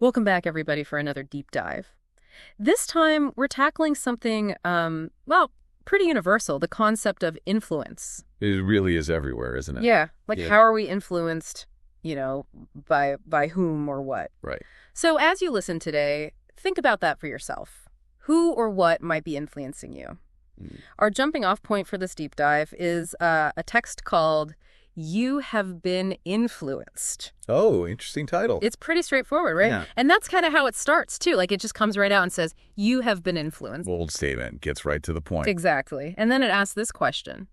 Welcome back, everybody, for another deep dive. This time, we're tackling something, pretty universal, the concept of influence. It really is everywhere, isn't it? Yeah, like Yeah. how are we influenced, by whom or what? Right. So as you listen today, think about that for yourself. Who or what might be influencing you? Mm. Our jumping off point for this deep dive is a text called "You Have Been Influenced." Oh, interesting title. It's pretty straightforward, right? Yeah. And that's kind of how it starts, too. Like, it just comes right out and says, you have been influenced. Bold statement. Gets right to the point. Exactly. And then it asks this question.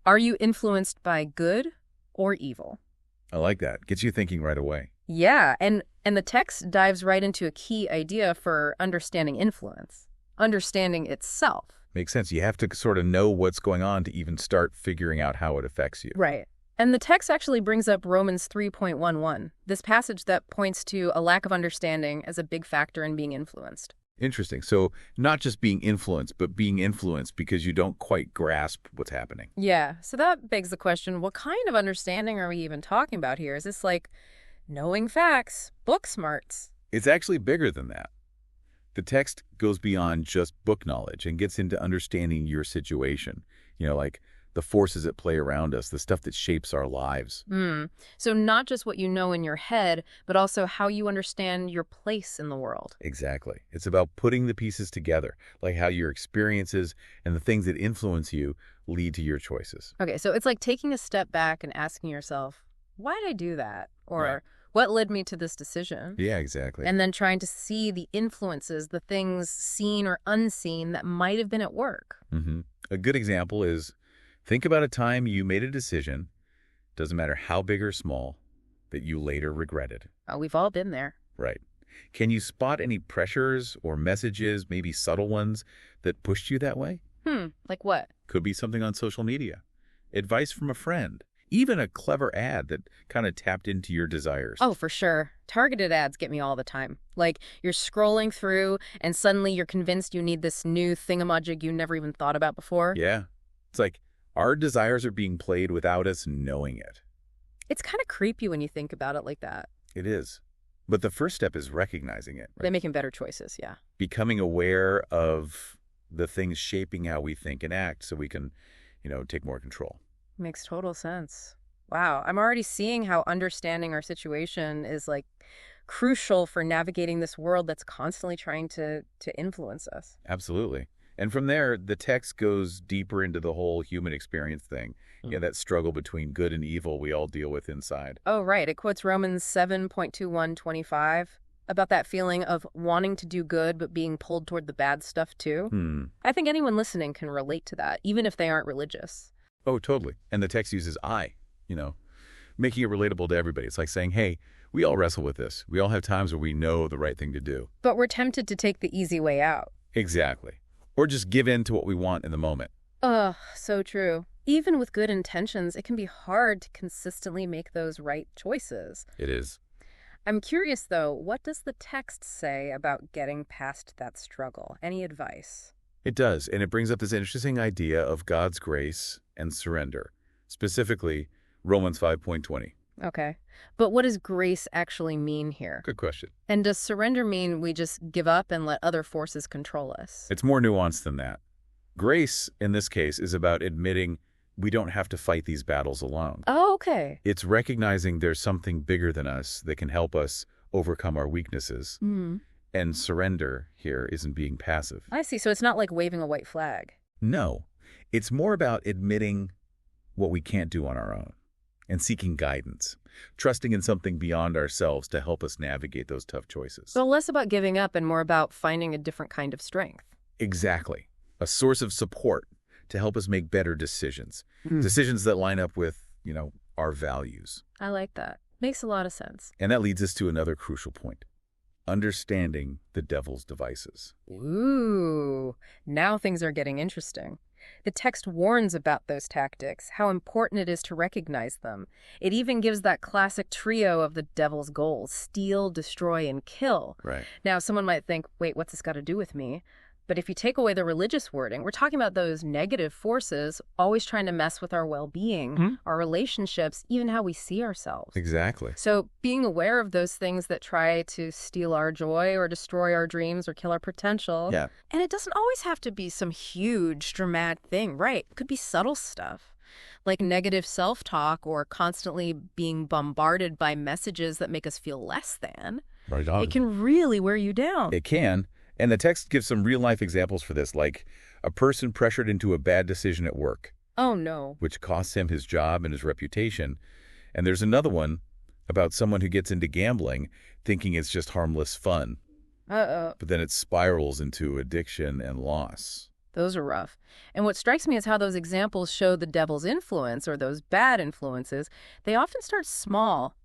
Are you influenced by good or evil? I like that. Gets you thinking right away. Yeah, and the text dives right into a key idea for understanding influence, understanding itself. Makes sense. You have to sort of know what's going on to even start figuring out how it affects you. Right. And the text actually brings up Romans 3.11, this passage that points to a lack of understanding as a big factor in being influenced. Interesting. So not just being influenced, but being influenced because you don't quite grasp what's happening. Yeah, so that begs the question, what kind of understanding are we even talking about here? Is this like knowing facts, book smarts? It's actually bigger than that. The text goes beyond just book knowledge and gets into understanding your situation. Like the forces at play around us, the stuff that shapes our lives. So not just what you know in your head, but also how you understand your place in the world. Exactly. It's about putting the pieces together, like how your experiences and the things that influence you lead to your choices. Okay, so it's like taking a step back and asking yourself, why did I do that? Or Right. what led me to this decision? Yeah, exactly. And then trying to see the influences, the things seen or unseen that might have been at work. A good example is think about a time you made a decision, doesn't matter how big or small, that you later regretted. Oh, we've all been there. Right. Can you spot any pressures or messages, maybe subtle ones, that pushed you that way? Like what? Could be something on social media, advice from a friend, even a clever ad that kind of tapped into your desires. Oh, for sure. Targeted ads get me all the time. Like, you're scrolling through and suddenly you're convinced you need this new thingamajig you never even thought about before. Yeah. It's like our desires are being played without us knowing it. It's kind of creepy when you think about it like that. It is. But the first step is recognizing it. Right? They're making better choices, yeah. Becoming aware of the things shaping how we think and act so we can, take more control. Makes total sense. Wow, I'm already seeing how understanding our situation is, like, crucial for navigating this world that's constantly trying to influence us. Absolutely. And from there, the text goes deeper into the whole human experience thing. That struggle between good and evil we all deal with inside. Oh, right. It quotes Romans 7.21-25 about that feeling of wanting to do good but being pulled toward the bad stuff, too. I think anyone listening can relate to that, even if they aren't religious. Oh, totally. And the text uses I, making it relatable to everybody. It's like saying, hey, we all wrestle with this. We all have times where we know the right thing to do. But we're tempted to take the easy way out. Exactly. Or just give in to what we want in the moment. Ugh, so true. Even with good intentions, it can be hard to consistently make those right choices. It is. I'm curious, though, what does the text say about getting past that struggle? Any advice? It does. And it brings up this interesting idea of God's grace and surrender. Specifically, Romans 5.20. Okay. But what does grace actually mean here? Good question. And does surrender mean we just give up and let other forces control us? It's more nuanced than that. Grace, in this case, is about admitting we don't have to fight these battles alone. Oh, okay. It's recognizing there's something bigger than us that can help us overcome our weaknesses. And surrender here isn't being passive. I see. So it's not like waving a white flag. No. It's more about admitting what we can't do on our own and seeking guidance, trusting in something beyond ourselves to help us navigate those tough choices. So less about giving up and more about finding a different kind of strength. Exactly. A source of support to help us make better decisions. Decisions that line up with, our values. I like that. Makes a lot of sense. And that leads us to another crucial point. Understanding the devil's devices. Ooh, now things are getting interesting. The text warns about those tactics, how important it is to recognize them. It even gives that classic trio of the devil's goals: steal, destroy, and kill. Right. Now, someone might think, wait, what's this got to do with me? But if you take away the religious wording, we're talking about those negative forces always trying to mess with our well-being, our relationships, even how we see ourselves. Exactly. So being aware of those things that try to steal our joy or destroy our dreams or kill our potential. Yeah. And it doesn't always have to be some huge dramatic thing, right? It could be subtle stuff like negative self-talk or constantly being bombarded by messages that make us feel less than. Right on. It can really wear you down. It can. And the text gives some real-life examples for this, like a person pressured into a bad decision at work. Oh, no. Which costs him his job and his reputation. And there's another one about someone who gets into gambling thinking it's just harmless fun. Uh-oh. But then it spirals into addiction and loss. Those are rough. And what strikes me is how those examples show the devil's influence or those bad influences. They often start small,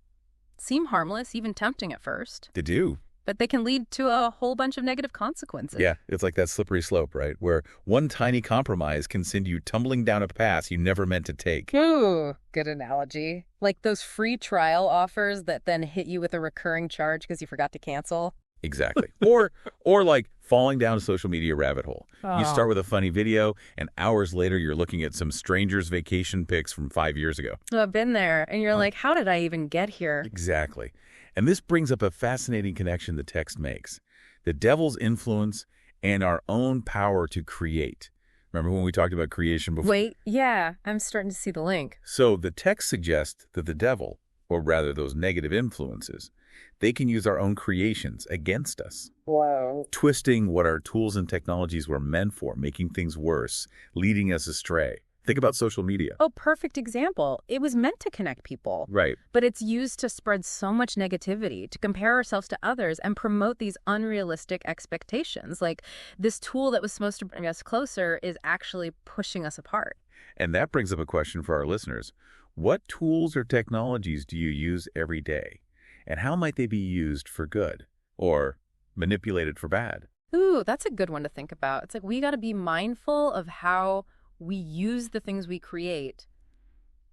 seem harmless, even tempting at first. They do. But they can lead to a whole bunch of negative consequences. Yeah, it's like that slippery slope, right? Where one tiny compromise can send you tumbling down a path you never meant to take. Ooh, good analogy. Like those free trial offers that then hit you with a recurring charge because you forgot to cancel. Exactly. Or like falling down a social media rabbit hole. Oh. You start with a funny video, and hours later you're looking at some stranger's vacation pics from 5 years ago. I've been there, and you're like, how did I even get here? Exactly. And this brings up a fascinating connection the text makes. The devil's influence and our own power to create. Remember when we talked about creation before? Wait, yeah, I'm starting to see the link. So the text suggests that the devil, or rather those negative influences, they can use our own creations against us. Wow. Twisting what our tools and technologies were meant for, making things worse, leading us astray. Think about social media. Oh, perfect example. It was meant to connect people. Right. But it's used to spread so much negativity, to compare ourselves to others and promote these unrealistic expectations. Like this tool that was supposed to bring us closer is actually pushing us apart. And that brings up a question for our listeners. What tools or technologies do you use every day? And how might they be used for good or manipulated for bad? Ooh, that's a good one to think about. It's like we got to be mindful of how we use the things we create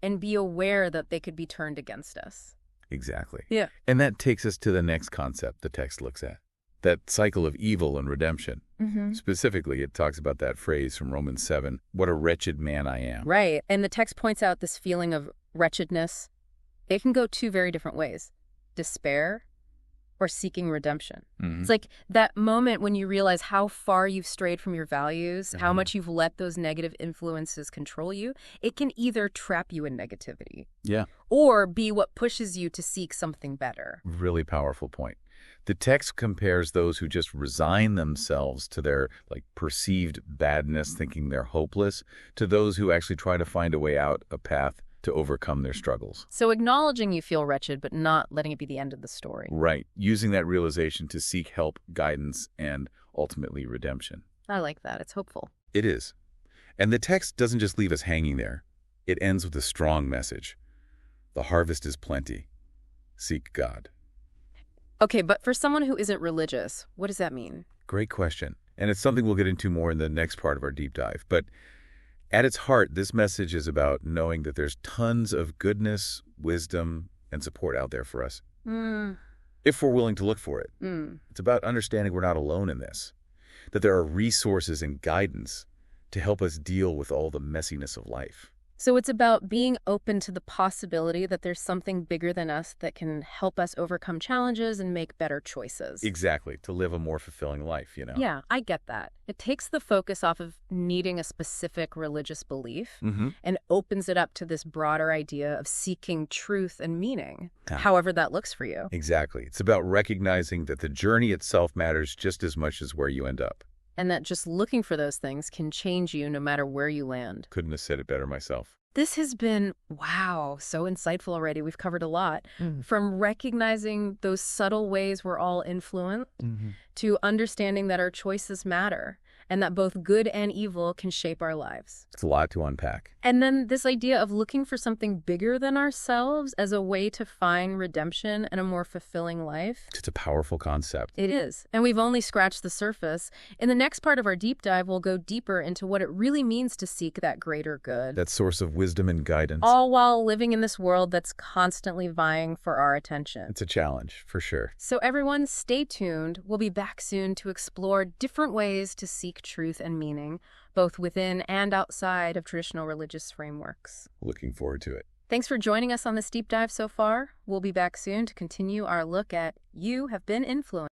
and be aware that they could be turned against us. Exactly. Yeah. And that takes us to the next concept the text looks at, that cycle of evil and redemption. Mm-hmm. Specifically, it talks about that phrase from Romans 7, what a wretched man I am. Right. And the text points out this feeling of wretchedness. It can go two very different ways. Despair or seeking redemption. Mm-hmm. It's like that moment when you realize how far you've strayed from your values, how much you've let those negative influences control you. It can either trap you in negativity. Yeah. Or be what pushes you to seek something better. Really powerful point. The text compares those who just resign themselves to their perceived badness, thinking they're hopeless, to those who actually try to find a way out, a path to overcome their struggles. So acknowledging you feel wretched, but not letting it be the end of the story. Right. Using that realization to seek help, guidance, and ultimately redemption. I like that. It's hopeful. It is. And the text doesn't just leave us hanging there. It ends with a strong message. The harvest is plenty. Seek God. Okay, but for someone who isn't religious, what does that mean? Great question. And it's something we'll get into more in the next part of our deep dive. But at its heart, this message is about knowing that there's tons of goodness, wisdom, and support out there for us. If we're willing to look for it. It's about understanding we're not alone in this, that there are resources and guidance to help us deal with all the messiness of life. So it's about being open to the possibility that there's something bigger than us that can help us overcome challenges and make better choices. Exactly, to live a more fulfilling life, Yeah, I get that. It takes the focus off of needing a specific religious belief and opens it up to this broader idea of seeking truth and meaning, however that looks for you. Exactly. It's about recognizing that the journey itself matters just as much as where you end up. And that just looking for those things can change you no matter where you land. Couldn't have said it better myself. This has been, wow, so insightful already. We've covered a lot. From recognizing those subtle ways we're all influenced to understanding that our choices matter and that both good and evil can shape our lives. It's a lot to unpack. And then this idea of looking for something bigger than ourselves as a way to find redemption and a more fulfilling life. It's a powerful concept. It is. And we've only scratched the surface. In the next part of our deep dive, we'll go deeper into what it really means to seek that greater good. That source of wisdom and guidance. All while living in this world that's constantly vying for our attention. It's a challenge, for sure. So everyone, stay tuned. We'll be back soon to explore different ways to seek seek truth and meaning, both within and outside of traditional religious frameworks. Looking forward to it. Thanks for joining us on this deep dive so far. We'll be back soon to continue our look at You Have Been Influenced.